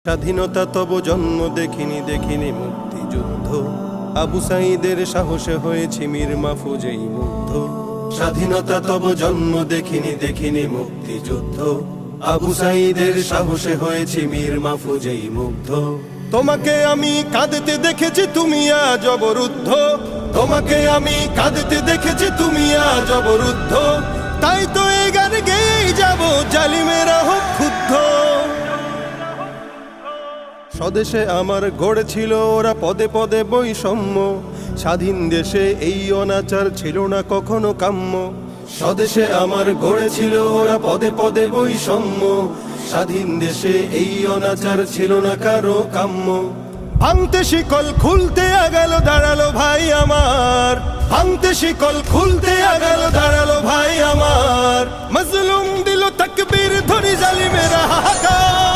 স্বাধীনতা তব জন্ম দেখিনি দেখিনি মুক্তিযুদ্ধ, আবু সাঈদের সাহসে হয়েছি মীর মাহফুজেই মুগ্ধ। স্বাধীনতা তব জন্ম দেখিনি দেখিনি মুক্তিযুদ্ধ, আবু সাঈদের সাহসে হয়েছি মীর মাহফুজেই মুগ্ধ। তোমাকে আমি কাঁদতে দেখেছি তুমি আজ অবরুদ্ধ, তোমাকে আমি কাঁদতে দেখেছি তুমি আজ অবরুদ্ধ। তাই তো এই গান গেয়েই যাব জালিমেরা হোক ক্ষুব্ধ। স্বদেশে আমার গড়েছিল ওরা পদে পদে বৈষম্য, স্বাধীন দেশে এই অনাচার ছিল না কখনো কাম্য। স্বদেশে আমার গড়েছিল ওরা পদে পদে বৈষম্য, স্বাধীন দেশে এই অনাচার ছিল না কারো কাম্য। ভাঙতে শিকল খুলতে আগালো দাঁড়ালো ভাই আমার, ভাঙতে শিকল খুলতে আগালো দাঁড়ালো ভাই আমার। মজলুম দিল তাকবীর ধরি জালিমেরা হাহাকার।